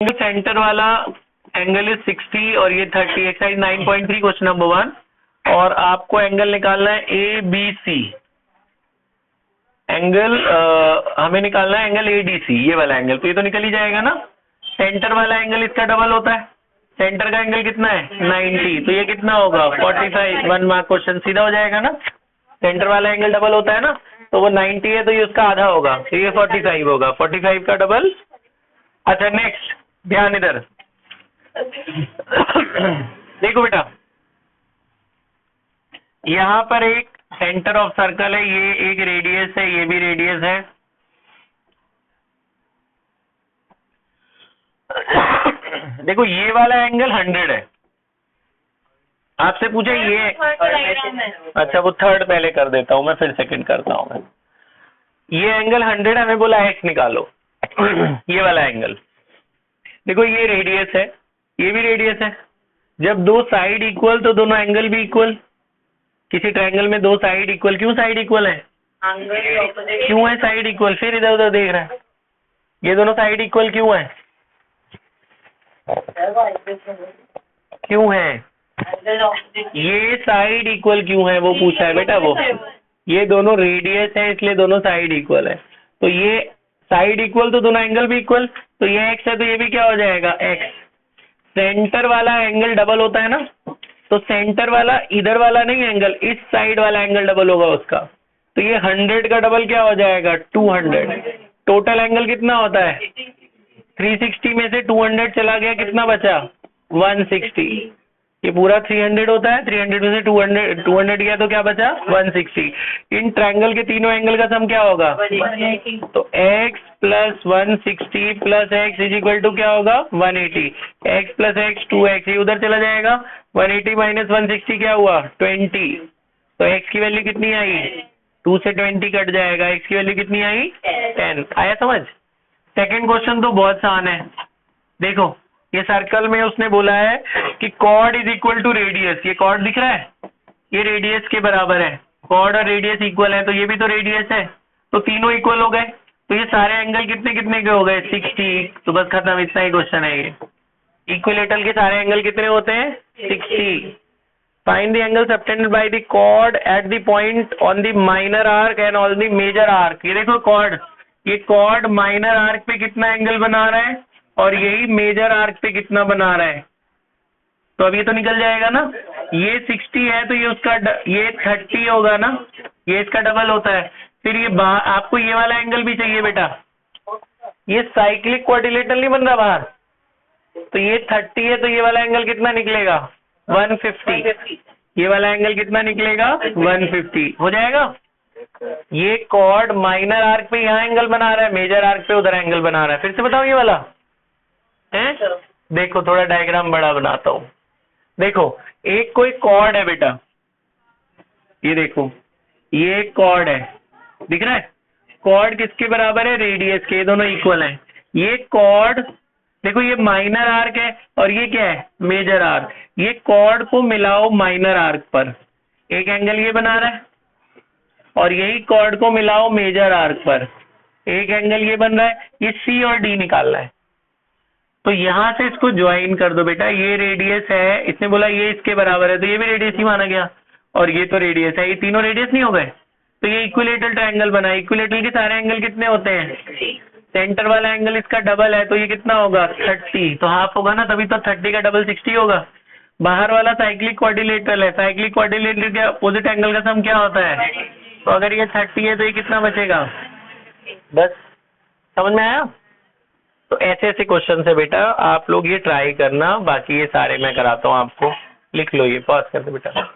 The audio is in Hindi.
सेंटर वाला एंगल इज 60 और ये 30। Exercise 9.3 question number 1। और आपको एंगल निकालना है ABC एंगल। हमें निकालना है एंगल ADC, ये वाला एंगल। तो ये तो निकल ही जाएगा ना। सेंटर वाला एंगल इसका डबल होता है। सेंटर का एंगल कितना है 90, तो ये कितना होगा 45। 1 मार्क क्वेश्चन सीधा हो जाएगा ना। सेंटर वाला एंगल डबल होता है ना, तो वो 90 है तो ये उसका आधा होगा, तो ये 45 होगा। 45 का डबल। अच्छा नेक्स्ट, ध्यान इधर देखो बेटा, यहाँ पर एक सेंटर ऑफ सर्कल है, ये एक रेडियस है, ये भी रेडियस है। देखो ये वाला एंगल 100 है। आपसे पूछे ये, अच्छा वो थर्ड पहले कर देता हूं मैं, फिर सेकंड करता हूं मैं। ये एंगल 100, हमें बोला x निकालो। ये वाला एंगल देखो, ये रेडियस है, ये भी रेडियस है। जब दो साइड इक्वल तो दोनों एंगल भी इक्वल। किसी ट्रायंगल में दो साइड इक्वल, क्यों साइड इक्वल है? क्यों है साइड इक्वल? फिर इधर उधर देख रहा है, ये दोनों साइड इक्वल क्यों है? क्यों है ये साइड इक्वल क्यों है, वो पूछा है बेटा वो। ये दोनों रेडियस है इसलिए दोनों साइड इक्वल है। तो ये साइड इक्वल तो दोनों एंगल भी इक्वल, तो ये x है तो ये भी क्या हो जाएगा x। सेंटर वाला एंगल डबल होता है ना, तो सेंटर वाला इधर वाला नहीं एंगल, इस साइड वाला एंगल डबल होगा उसका। तो ये 100 का डबल क्या हो जाएगा 200। टोटल एंगल कितना होता है 360 में से 200 चला गया, कितना बचा 160। ये पूरा 300 होता है, 300 में से 200 गया तो क्या बचा 160। इन ट्रायंगल के तीनों एंगल का सम क्या होगा तो x plus 160 plus x is equal to क्या होगा 180। x प्लस x 2x, ये उधर चला जाएगा। 180 माइनस 160 क्या हुआ 20। तो x की वैल्यू कितनी आई 2 से 20 कट जाएगा, x की वैल्यू कितनी आई 10। आया समझ। सेकेंड क्वेश्चन तो बहुत आसान है। देखो ये सर्कल में उसने बोला है कि chord is equal to radius. ये कॉर्ड दिख रहा है, ये रेडियस के बराबर है। कॉर्ड और रेडियस इक्वल है तो ये भी तो रेडियस है, तो तीनों इक्वल हो गए। तो ये सारे एंगल कितने कितने के हो गए 60। तो बस खत्म, इतना ही क्वेश्चन है ये। इक्विलेटरल के सारे एंगल कितने होते हैं 60। Find the angle subtended by the chord at the point on the minor arc and on the major arc. ये देखो कॉर्ड, ये कॉर्ड माइनर आर्क पे कितना एंगल बना रहा है और यही मेजर आर्क पे कितना बना रहा है। तो अब ये तो निकल जाएगा ना। ये 60 है तो ये उसका ये 30 होगा ना, ये इसका डबल होता है। फिर ये आपको ये वाला एंगल भी चाहिए बेटा। ये साइक्लिक क्वाड्रिलेटरल नहीं बन रहा बाहर, तो ये 30 है तो ये वाला एंगल कितना निकलेगा 150। ये वाला एंगल कितना निकलेगा 150 हो जाएगा। ये कॉर्ड माइनर आर्क पे यहाँ एंगल बना रहा है, मेजर आर्क पे उधर एंगल बना रहा है। फिर से बताओ ये वाला है। देखो थोड़ा डायग्राम बड़ा बनाता हूँ। देखो एक कोई कॉर्ड है बेटा, ये देखो ये एक कॉर्ड है, दिख रहा है। कॉर्ड किसके बराबर है रेडियस के, ये दोनों इक्वल हैं। ये कॉर्ड देखो, ये माइनर आर्क है और ये क्या है मेजर आर्क। ये कॉर्ड को मिलाओ माइनर आर्क पर, एक एंगल ये बना रहा है, और यही कॉर्ड को मिलाओ मेजर आर्क पर, एक एंगल ये बन रहा है। ये C और D निकालना है। तो यहां से इसको ज्वाइन कर दो बेटा। ये रेडियस है, इसने बोला ये इसके बराबर है तो ये भी रेडियस ही माना गया, और ये तो रेडियस है, ये तीनों रेडियस नहीं हो गए। तो ये इक्विलेटरल ट्रायंगल बना। इक्विलेटरल के सारे एंगल कितने होते हैं सेंटर वाला एंगल इसका डबल है तो ये कितना होगा 30, तो हाफ होगा ना, तभी तो 30 का डबल 60 होगा। बाहर वाला साइक्लिक क्वाड्रिलेटरल है, साइक्लिक क्वाड्रिलेटरल के अपोजिट एंगल का सम क्या होता है, तो अगर ये 30 है तो ये कितना बचेगा। बस समझ में आया। तो ऐसे ऐसे क्वेश्चन है बेटा, आप लोग ये ट्राई करना। बाकी ये सारे मैं कराता हूँ आपको, लिख लो ये, पॉज कर दो बेटा।